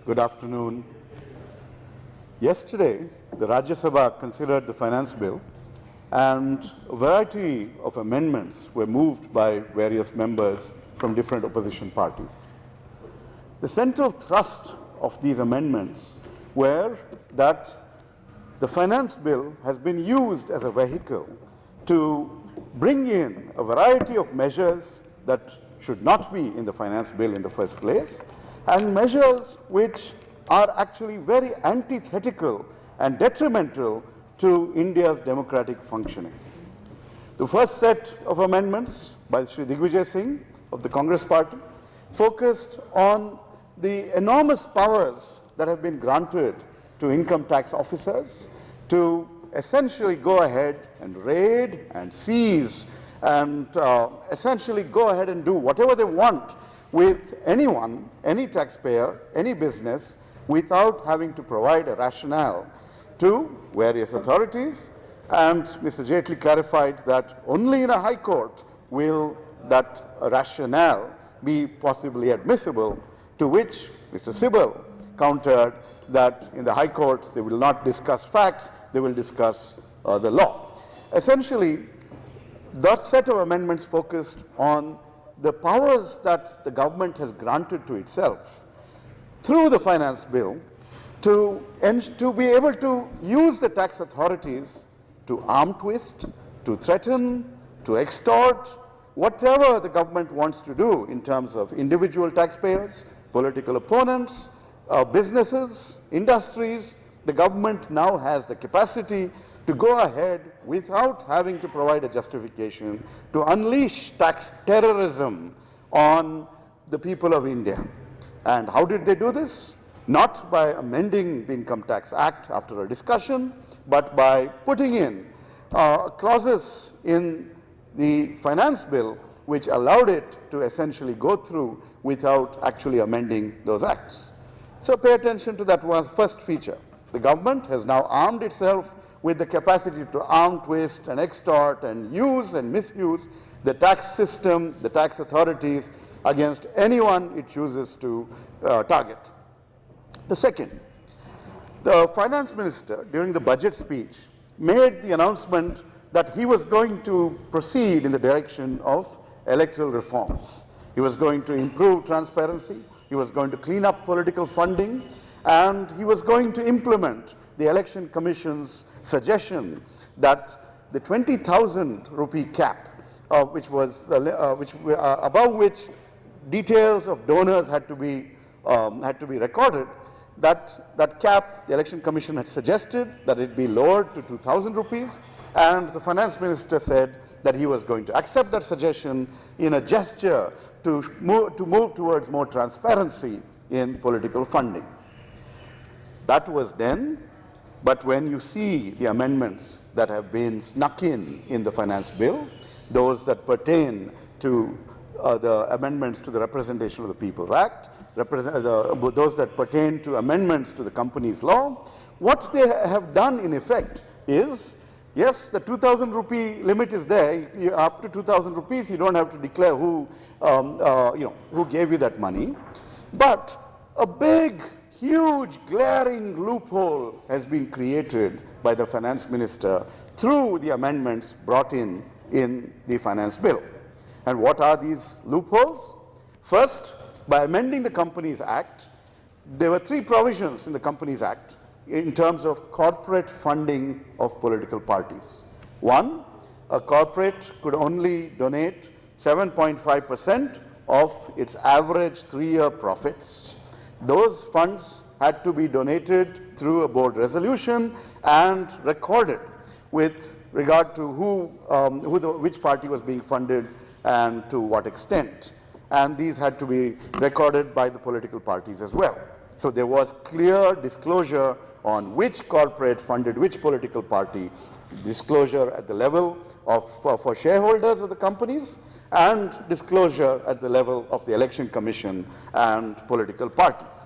Good afternoon. Yesterday, the Rajya Sabha considered the finance bill, and a variety of amendments were moved by various members from different opposition parties. The central thrust of these amendments were that the finance bill has been used as a vehicle to bring in a variety of measures that should not be in the finance bill in the first place, and measures which are actually very antithetical and detrimental to India's democratic functioning. The first set of amendments by Shri Digvijay Singh of the Congress Party focused on the enormous powers that have been granted to income tax officers to essentially go ahead and raid and seize and essentially go ahead and do whatever they want with anyone, any taxpayer, any business, without having to provide a rationale to various authorities. And Mr. Jaitley clarified that only in a high court will that rationale be possibly admissible, to which Mr. Sibal countered that in the high court they will not discuss facts, they will discuss the law. Essentially, that set of amendments focused on the powers that the government has granted to itself through the finance bill to be able to use the tax authorities to arm twist, to threaten, to extort, whatever the government wants to do in terms of individual taxpayers, political opponents, businesses, industries. The government now has the capacity to go ahead without having to provide a justification to unleash tax terrorism on the people of India. And how did they do this? Not by amending the Income Tax Act after a discussion, but by putting in clauses in the finance bill which allowed it to essentially go through without actually amending those acts. So pay attention to that one first feature. The government has now armed itself with the capacity to arm twist and extort and use and misuse the tax system, the tax authorities, against anyone it chooses to target. The second, the finance minister during the budget speech made the announcement that he was going to proceed in the direction of electoral reforms. He was going to improve transparency, he was going to clean up political funding, and he was going to implement the Election Commission's suggestion that the 20,000 rupee cap, above which details of donors had to be recorded, that cap, the Election Commission had suggested that it be lowered to 2,000 rupees, and the finance minister said that he was going to accept that suggestion in a gesture to move towards more transparency in political funding. That was then, but when you see the amendments that have been snuck in the finance bill, those that pertain to the amendments to the Representation of the People Act, those that pertain to amendments to the Companies Law, what they have done in effect is, yes, the 2,000 rupee limit is there. Up to 2,000 rupees, you don't have to declare who gave you that money. But a big, huge, glaring loophole has been created by the finance minister through the amendments brought in the finance bill. And what are these loopholes? First, by amending the Companies Act, there were three provisions in the Companies Act in terms of corporate funding of political parties. One, a corporate could only donate 7.5% of its average 3-year profits. Those funds had to be donated through a board resolution and recorded with regard to which party was being funded and to what extent. And these had to be recorded by the political parties as well. So there was clear disclosure on which corporate funded which political party, disclosure at the level of for shareholders of the companies, and disclosure at the level of the Election Commission and political parties.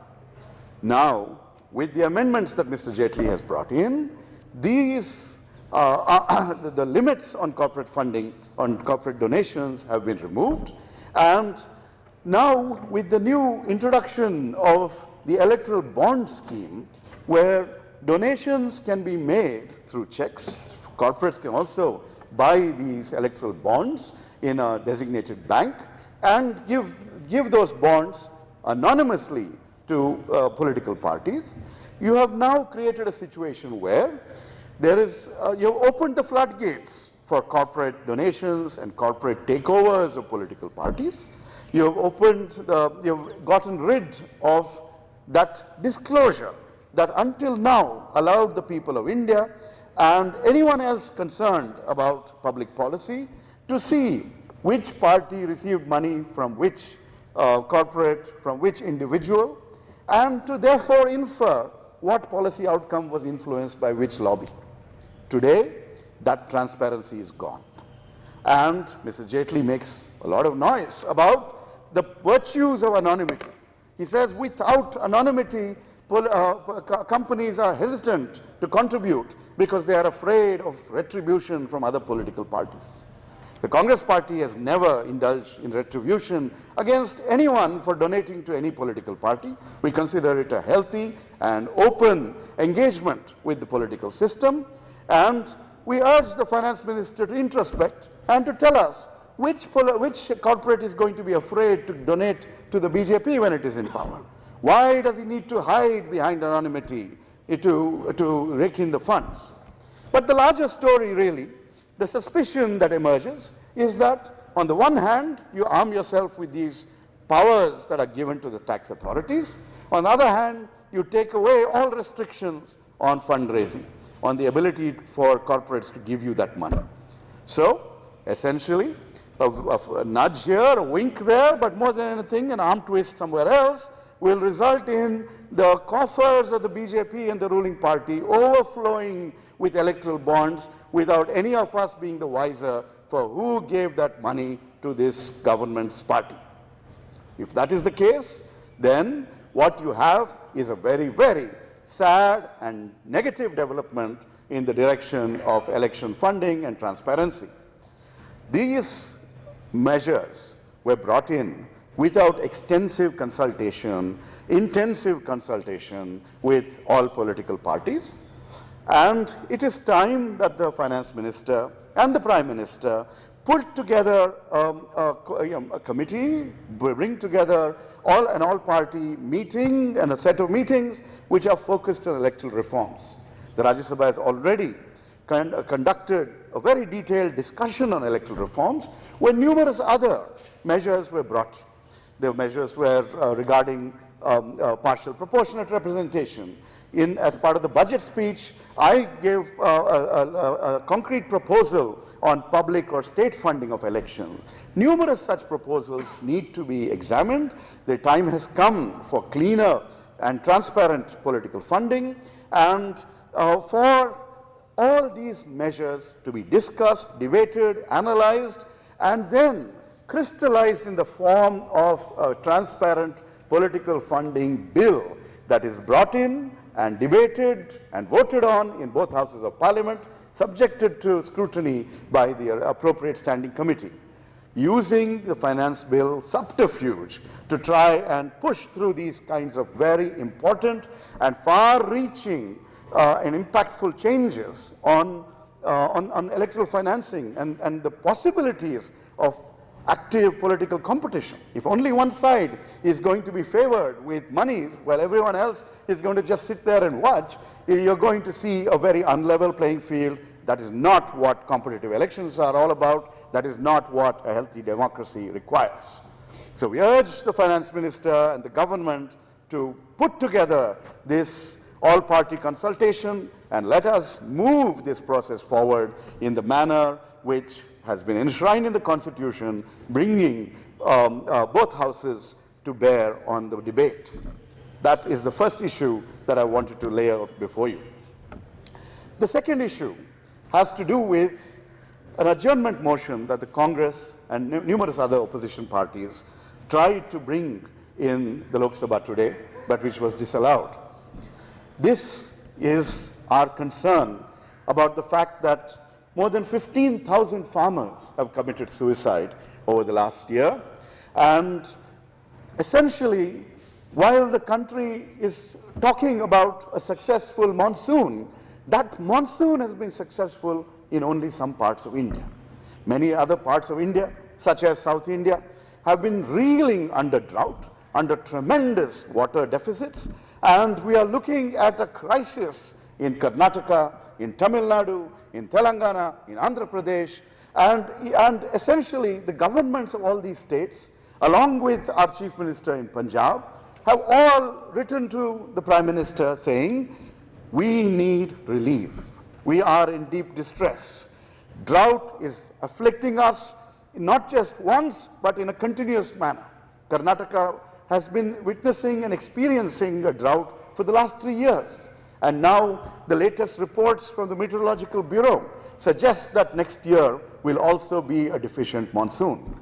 Now, with the amendments that Mr. Jaitley has brought in, these the limits on corporate funding, on corporate donations have been removed, and now with the new introduction of the electoral bond scheme, where donations can be made through checks. Corporates can also buy these electoral bonds in a designated bank and give those bonds anonymously to political parties. You have now created a situation where there is, you have opened the floodgates for corporate donations and corporate takeovers of political parties. You have you've gotten rid of that disclosure that until now allowed the people of India and anyone else concerned about public policy to see which party received money from which corporate, from which individual, and to therefore infer what policy outcome was influenced by which lobby. Today, that transparency is gone. And Mr. Jaitley makes a lot of noise about the virtues of anonymity. He says without anonymity, companies are hesitant to contribute because they are afraid of retribution from other political parties. The Congress party has never indulged in retribution against anyone for donating to any political party. We consider it a healthy and open engagement with the political system, and we urge the finance minister to introspect and to tell us which corporate is going to be afraid to donate to the BJP when it is in power. Why does he need to hide behind anonymity to rake in the funds? But the larger story really, the suspicion that emerges is that on the one hand, you arm yourself with these powers that are given to the tax authorities. On the other hand, you take away all restrictions on fundraising, on the ability for corporates to give you that money. So, essentially, a nudge here, a wink there, but more than anything, an arm twist somewhere else will result in the coffers of the BJP and the ruling party overflowing with electoral bonds without any of us being the wiser for who gave that money to this government's party. If that is the case, then what you have is a very, very sad and negative development in the direction of election funding and transparency. These measures were brought in without extensive consultation, intensive consultation with all political parties. And it is time that the finance minister and the prime minister put together a committee, bring together an all-party meeting and a set of meetings which are focused on electoral reforms. The Rajya Sabha has already conducted a very detailed discussion on electoral reforms where numerous other measures were brought. The measures were regarding partial proportionate representation. As part of the budget speech, I gave a concrete proposal on public or state funding of elections. Numerous such proposals need to be examined. The time has come for cleaner and transparent political funding, and for all these measures to be discussed, debated, analyzed, and then crystallized in the form of a transparent political funding bill that is brought in and debated and voted on in both houses of parliament, subjected to scrutiny by the appropriate standing committee, using the finance bill subterfuge to try and push through these kinds of very important and far-reaching and impactful changes on electoral financing and the possibilities of active political competition. If only one side is going to be favored with money while everyone else is going to just sit there and watch, you're going to see a very unlevel playing field. That is not what competitive elections are all about. That is not what a healthy democracy requires. So we urge the finance minister and the government to put together this all-party consultation and let us move this process forward in the manner which has been enshrined in the Constitution, bringing both houses to bear on the debate. That is the first issue that I wanted to lay out before you. The second issue has to do with an adjournment motion that the Congress and numerous other opposition parties tried to bring in the Lok Sabha today, but which was disallowed. This is our concern about the fact that more than 15,000 farmers have committed suicide over the last year, and essentially while the country is talking about a successful monsoon, that monsoon has been successful in only some parts of India. Many other parts of India, such as South India, have been reeling under drought, under tremendous water deficits, and we are looking at a crisis in Karnataka, in Tamil Nadu, in Telangana, in Andhra Pradesh, and essentially the governments of all these states, along with our Chief Minister in Punjab, have all written to the Prime Minister saying, we need relief. We are in deep distress. Drought is afflicting us not just once, but in a continuous manner. Karnataka has been witnessing and experiencing a drought for the last 3 years. And now the latest reports from the Meteorological Bureau suggest that next year will also be a deficient monsoon.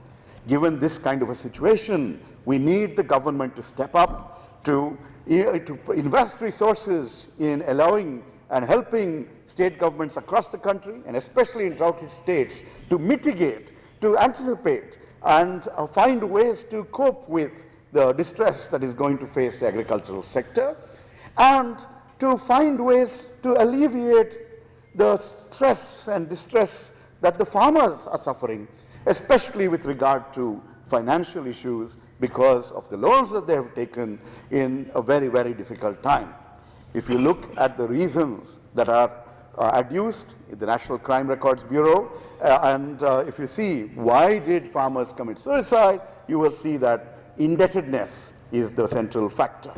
Given this kind of a situation, we need the government to step up to invest resources in allowing and helping state governments across the country, and especially in drought-hit states, to mitigate, to anticipate, and find ways to cope with the distress that is going to face the agricultural sector, and to find ways to alleviate the stress and distress that the farmers are suffering, especially with regard to financial issues because of the loans that they have taken in a very, very difficult time. If you look at the reasons that are adduced in the National Crime Records Bureau, and if you see why did farmers commit suicide, you will see that indebtedness is the central factor.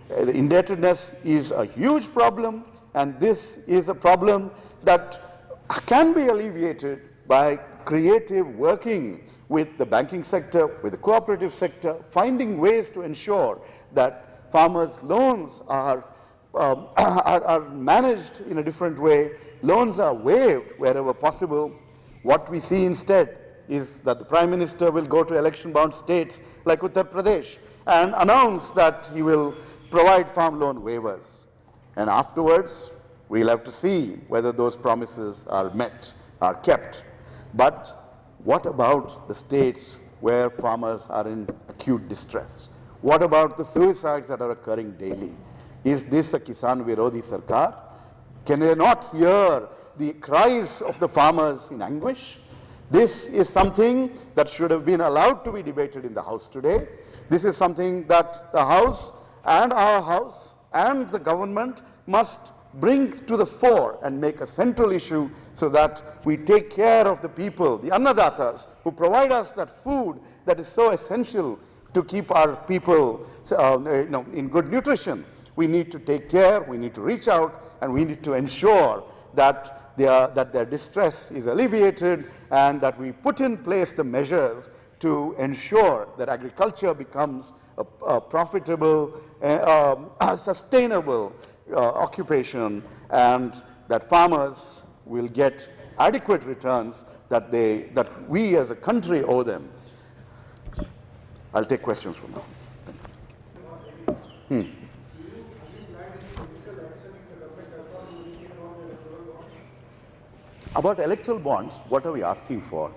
The indebtedness is a huge problem, and this is a problem that can be alleviated by creative working with the banking sector, with the cooperative sector, finding ways to ensure that farmers' loans are managed in a different way, loans are waived wherever possible. What we see instead is that the Prime Minister will go to election-bound states like Uttar Pradesh and announce that he will provide farm loan waivers. And afterwards, we'll have to see whether those promises are met, are kept. But what about the states where farmers are in acute distress? What about the suicides that are occurring daily? Is this a Kisan Virodhi Sarkar? Can they not hear the cries of the farmers in anguish? This is something that should have been allowed to be debated in the House today. This is something that the House and our House and the government must bring to the fore and make a central issue so that we take care of the people, the annadatas, who provide us that food that is so essential to keep our people in good nutrition. We need to take care, we need to reach out, and we need to ensure that their distress is alleviated and that we put in place the measures to ensure that agriculture becomes a profitable, sustainable occupation, and that farmers will get adequate returns that we as a country owe them. I'll take questions from now. About electoral bonds, what are we asking for?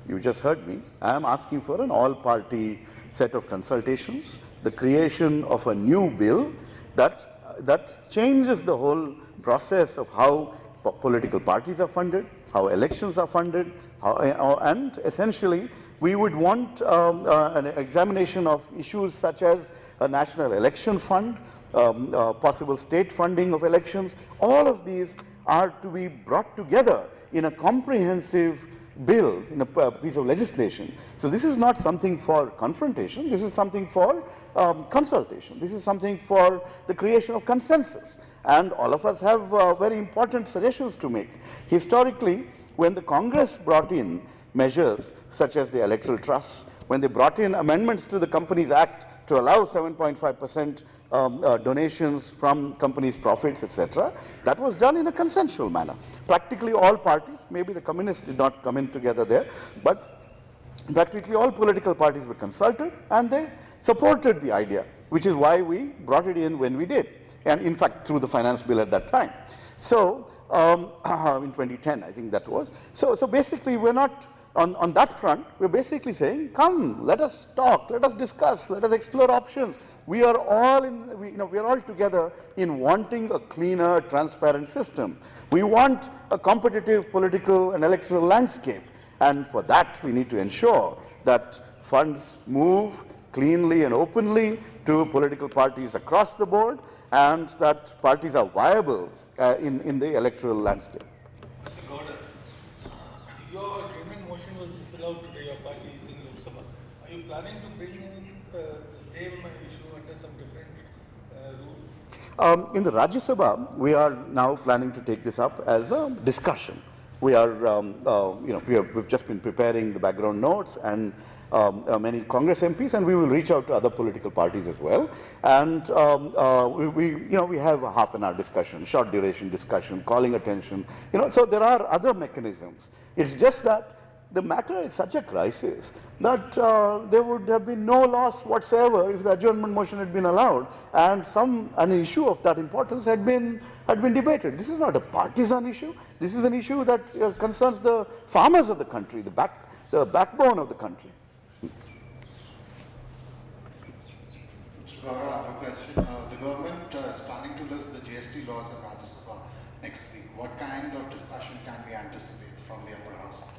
You just heard me. I am asking for an all-party set of consultations, the creation of a new bill that changes the whole process of how political parties are funded, how elections are funded, and essentially we would want an examination of issues such as a national election fund, possible state funding of elections. All of these are to be brought together in a comprehensive bill, in a piece of legislation. So this is not something for confrontation, this is something for consultation, this is something for the creation of consensus. And all of us have very important suggestions to make. Historically, when the Congress brought in measures such as the electoral trust, when they brought in amendments to the Companies Act to allow 7.5% donations from companies' profits, etc., that was done in a consensual manner. Practically all parties, maybe the communists did not come in together there, but practically all political parties were consulted and they supported the idea, which is why we brought it in when we did, and in fact through the finance bill at that time. So in 2010, I think that was. So basically we're not on that front, we're basically saying, come, let us talk, let us discuss, let us explore options. We are all we are all together in wanting a cleaner, transparent system. We want a competitive political and electoral landscape. And for that, we need to ensure that funds move cleanly and openly to political parties across the board, and that parties are viable in the electoral landscape. Mr. Gowda, your adjournment motion was disallowed today. Your party is in Lok Sabha. Are you planning to bring in the same issue under some different rule? In the Rajya Sabha, we are now planning to take this up as a discussion. We are, we've just been preparing the background notes and many Congress MPs, and we will reach out to other political parties as well. And we have a half an hour discussion, short duration discussion, calling attention. So there are other mechanisms. It's just that the matter is such a crisis that there would have been no loss whatsoever if the adjournment motion had been allowed, and an issue of that importance had been debated. This is not a partisan issue. This is an issue that concerns the farmers of the country, the backbone of the country. Mr. Gowda, I have a question. The government is planning to list the GST laws in Rajya Sabha next week. What kind of discussion can we anticipate from the upper house?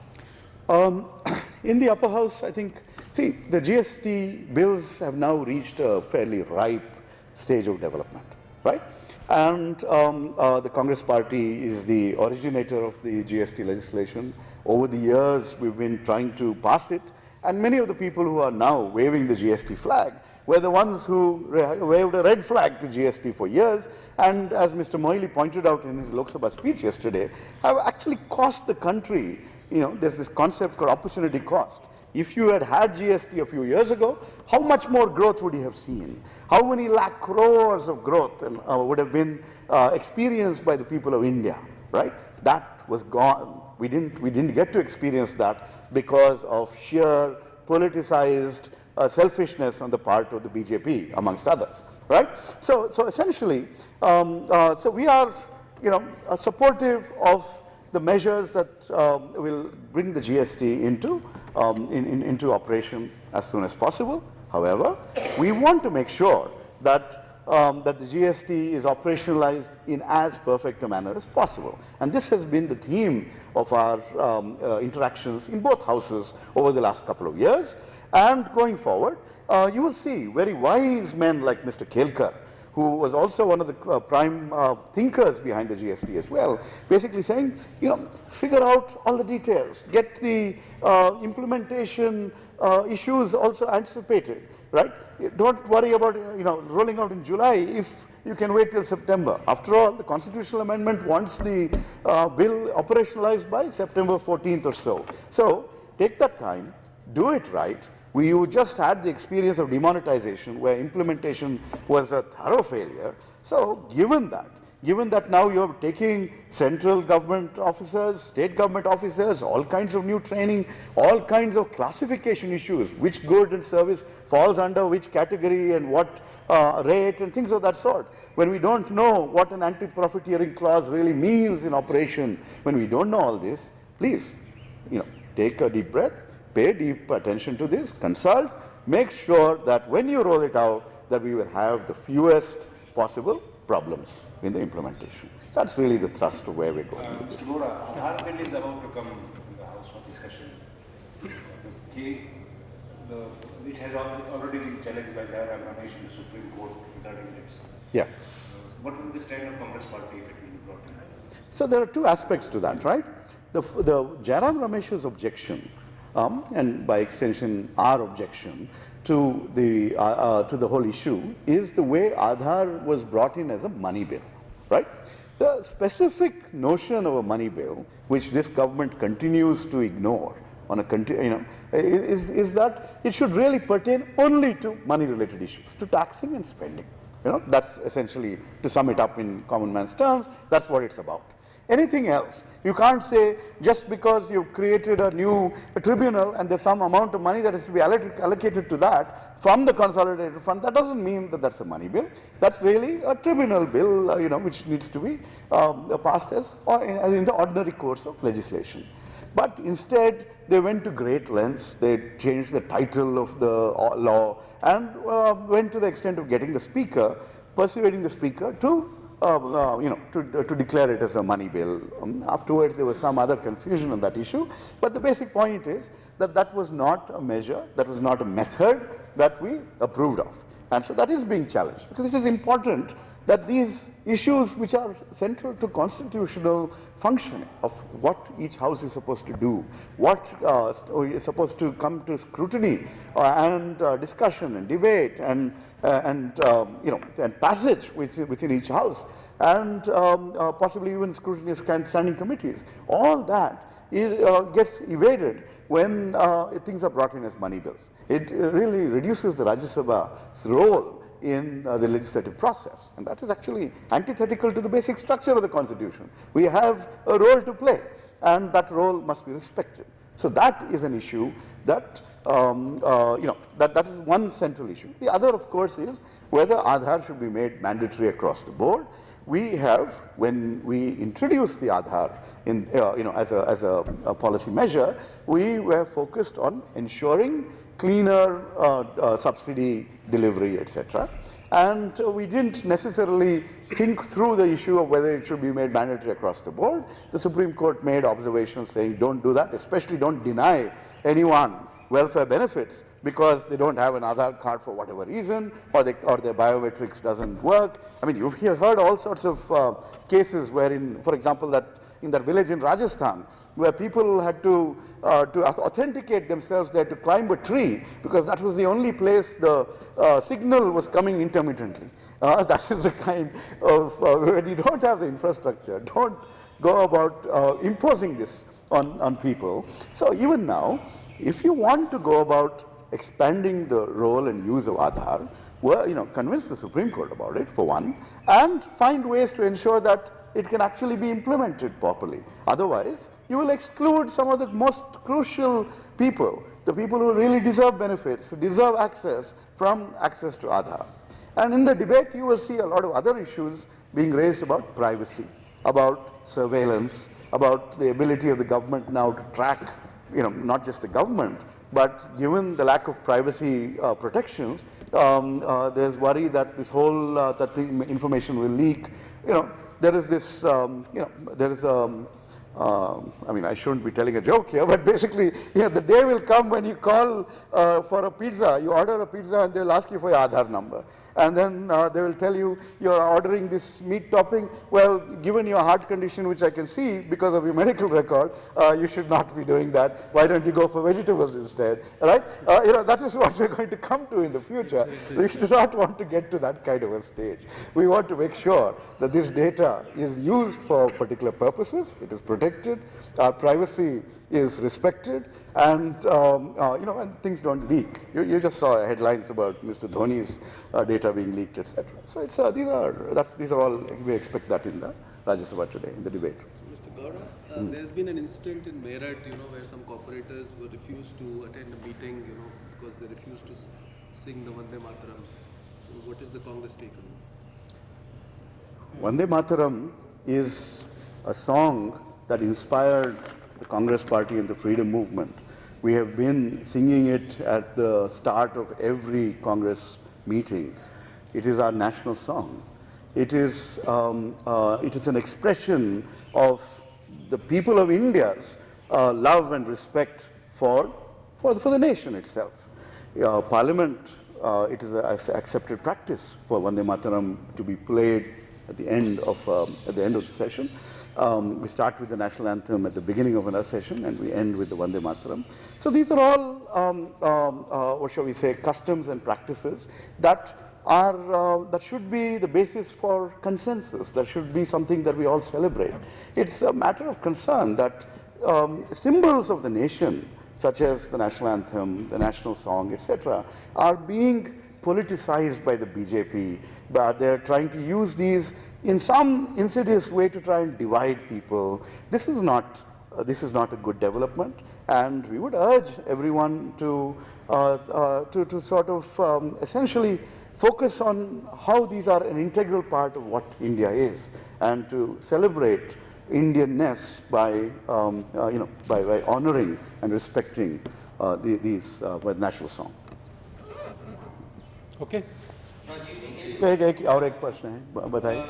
In the upper house, I think, the GST bills have now reached a fairly ripe stage of development, right? And the Congress party is the originator of the GST legislation. Over the years, we've been trying to pass it, and many of the people who are now waving the GST flag were the ones who waved a red flag to GST for years, and as Mr. Moily pointed out in his Lok Sabha speech yesterday, have actually cost the country. There's this concept called opportunity cost. If you had GST a few years ago, how much more growth would you have seen? How many lakh crores of growth would have been experienced by the people of India, right? That was gone. We didn't get to experience that because of sheer politicized selfishness on the part of the BJP, amongst others, right? So essentially, so we are, supportive of the measures that will bring the GST into operation as soon as possible. However, we want to make sure that the GST is operationalized in as perfect a manner as possible. And this has been the theme of our interactions in both houses over the last couple of years. And going forward, you will see very wise men like Mr. Kelkar, who was also one of the prime thinkers behind the GST as well, basically saying, figure out all the details, get the implementation issues also anticipated, right? Don't worry about rolling out in July if you can wait till September. After all, the constitutional amendment wants the bill operationalized by September 14th or so. So take that time, do it right. You just had the experience of demonetization where implementation was a thorough failure. So given that now you're taking central government officers, state government officers, all kinds of new training, all kinds of classification issues, which good and service falls under which category and what rate and things of that sort. When we don't know what an anti-profiteering clause really means in operation, when we don't know all this, please, take a deep breath. Pay deep attention to this, consult, make sure that when you roll it out, that we will have the fewest possible problems in the implementation. That's really the thrust of where we're going. Mr. Gowda, Aadhaar bill is about to come in the House for discussion. It has already been challenged by Rajeev Gowda in the Supreme Court regarding this. Yeah. What will the stand of Congress party if it will be brought in? So there are two aspects to that, right? The Jairam Ramesh's objection, and by extension our objection to the whole issue is the way Aadhaar was brought in as a money bill, right? The specific notion of a money bill, which this government continues to ignore on is that it should really pertain only to money-related issues, to taxing and spending. That's essentially, to sum it up in common man's terms, that's what it's about. Anything else, you can't say just because you've created a new tribunal and there's some amount of money that is to be allocated to that from the consolidated fund, that doesn't mean that that's a money bill. That's really a tribunal bill, which needs to be passed as in the ordinary course of legislation. But instead, they went to great lengths. They changed the title of the law and went to the extent of getting the speaker, persuading the speaker to to declare it as a money bill. Afterwards, there was some other confusion on that issue, but the basic point is that that was not a measure, that was not a method that we approved of. And so that is being challenged, because it is important that these issues which are central to constitutional functioning of what each house is supposed to do, what is supposed to come to scrutiny and discussion and debate and passage within each house, and possibly even scrutiny of standing committees. All that gets evaded when things are brought in as money bills. It really reduces the Rajya Sabha's role in the legislative process, and that is actually antithetical to the basic structure of the Constitution. We have a role to play, and that role must be respected. So that is an issue that that is one central issue. The other, of course, is whether Aadhaar should be made mandatory across the board. We have, when we introduced the Aadhaar in as a policy measure, we were focused on ensuring cleaner subsidy delivery, etc. And we didn't necessarily think through the issue of whether it should be made mandatory across the board. The Supreme Court made observations saying don't do that, especially don't deny anyone welfare benefits because they don't have an Aadhaar card for whatever reason, or their biometrics doesn't work. I mean, you've heard all sorts of cases wherein, for example, that in that village in Rajasthan, where people had to authenticate themselves, they had to climb a tree because that was the only place the signal was coming intermittently. That is the kind of, when you don't have the infrastructure, don't go about imposing this on people. So even now, if you want to go about expanding the role and use of Aadhaar, convince the Supreme Court about it, for one, and find ways to ensure that it can actually be implemented properly. Otherwise, you will exclude some of the most crucial people, the people who really deserve benefits, who deserve access from access to Aadhaar. And in the debate, you will see a lot of other issues being raised about privacy, about surveillance, about the ability of the government now to track, not just the government, but given the lack of privacy protections, there's worry that this whole that the information will leak. There is this, there is I mean, I shouldn't be telling a joke here, but basically, the day will come when you call for a pizza, you order a pizza and they'll ask you for your Aadhaar number. And then they will tell you, you're ordering this meat topping. Well, given your heart condition, which I can see because of your medical record, you should not be doing that. Why don't you go for vegetables instead? Right? That is what we're going to come to in the future. We do not want to get to that kind of a stage. We want to make sure that this data is used for particular purposes, it is protected, our privacy is respected, and and things don't leak. You just saw headlines about Mr. Dhoni's data being leaked, etc. So it's these are all, we expect that in the Rajya Sabha today in the debate. So Mr. Gowda, there's been an incident in Meerut, where some corporators were refused to attend a meeting, because they refused to sing the Vande Mataram. So what is the Congress take on this? Vande Mataram is a song that inspired the Congress Party and the freedom movement. We have been singing it at the start of every Congress meeting. It is our national song. It is an expression of the people of India's love and respect for the nation itself. Parliament, it is an accepted practice for Vande Mataram to be played at the end of the session. We start with the national anthem at the beginning of another session, and we end with the Vande Mataram. So these are all, what shall we say, customs and practices that should be the basis for consensus. That should be something that we all celebrate. It's a matter of concern that symbols of the nation, such as the national anthem, the national song, etc., are being politicized by the BJP, but they're trying to use these in some insidious way to try and divide people. This is not a good development, and we would urge everyone to sort of essentially focus on how these are an integral part of what India is, and to celebrate Indianness by, by honoring and respecting these national song. Okay. और एक प्रश्न है, बताइए।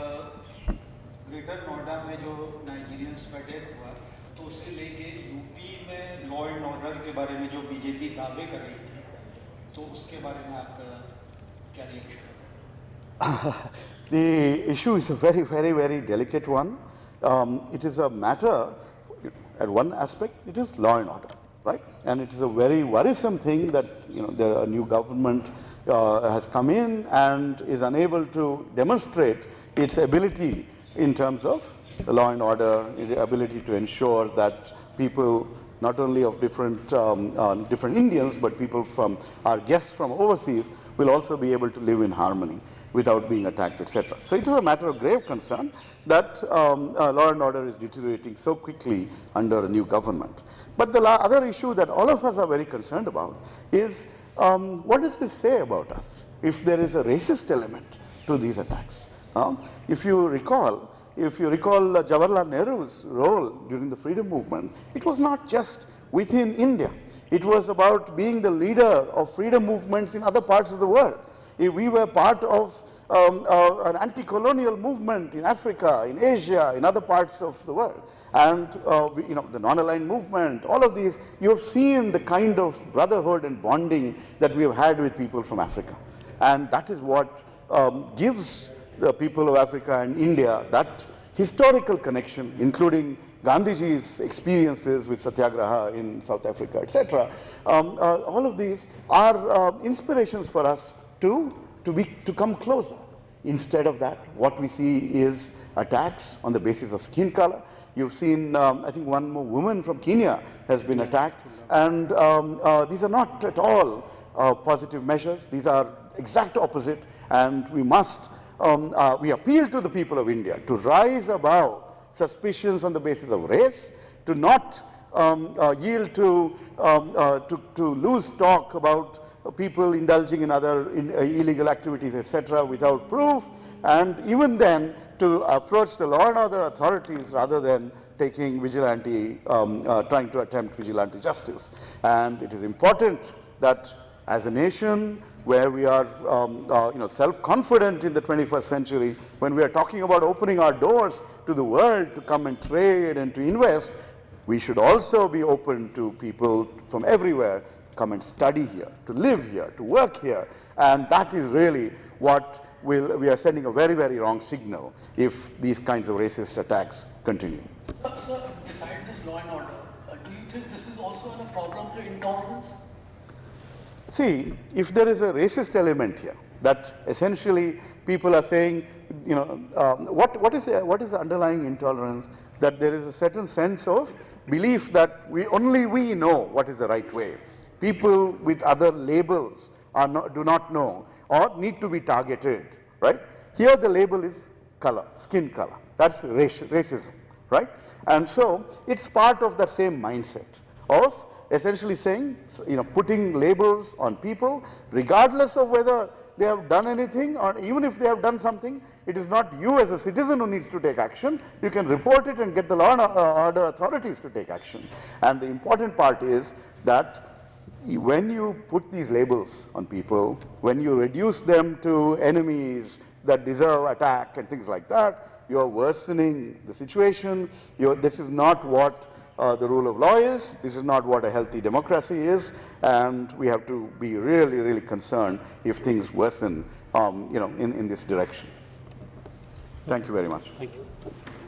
Greater Noida में जो Nigerians का death हुआ तो उसे लेके यूपी में लॉ एंड ऑर्डर के बारे में जो बीजेपी दावे कर रही थी तो उसके बारे में आपका क्या reaction? The issue is a very, very, very delicate one. It is a matter, at one aspect, it is law and order, right? And it is a very worrisome thing that a new government has come in and is unable to demonstrate its ability in terms of the law and order, the ability to ensure that people not only of different Indians, but people from our guests from overseas will also be able to live in harmony without being attacked, etc. So it is a matter of grave concern that law and order is deteriorating so quickly under a new government. But the other issue that all of us are very concerned about is what does this say about us if there is a racist element to these attacks? If you recall Jawaharlal Nehru's role during the freedom movement, it was not just within India. It was about being the leader of freedom movements in other parts of the world. We were part of an anti-colonial movement in Africa, in Asia, in other parts of the world. And the non-aligned movement, all of these, you have seen the kind of brotherhood and bonding that we have had with people from Africa. And that is what gives the people of Africa and India that historical connection, including Gandhiji's experiences with Satyagraha in South Africa, etc. All of these are inspirations for us to come closer. Instead of that, what we see is attacks on the basis of skin color. You've seen, I think one more woman from Kenya has been attacked, and these are not at all positive measures. These are exact opposite, and we must, we appeal to the people of India to rise above suspicions on the basis of race, to not yield to loose talk about people indulging in other illegal activities, etc., without proof, and even then to approach the law and order authorities rather than taking vigilante, trying to attempt vigilante justice. And it is important that as a nation where we are self-confident in the 21st century, when we are talking about opening our doors to the world to come and trade and to invest, we should also be open to people from everywhere come and study here, to live here, to work here. And that is really what we are sending a very, very wrong signal if these kinds of racist attacks continue. Sir, beside this law and order, do you think this is also a problem to intolerance? See, if there is a racist element here, that essentially people are saying, what is the underlying intolerance? That there is a certain sense of belief that only we know what is the right way. People with other labels do not know or need to be targeted, right? Here the label is color, skin color. That's racism, right? And so it's part of that same mindset of essentially saying, putting labels on people, regardless of whether they have done anything or even if they have done something, it is not you as a citizen who needs to take action. You can report it and get the law and order authorities to take action. And the important part is that when you put these labels on people, when you reduce them to enemies that deserve attack and things like that, you are worsening the situation. This is not what the rule of law is. This is not what a healthy democracy is, and we have to be really, really concerned if things worsen, in this direction. Thank you very much. Thank you.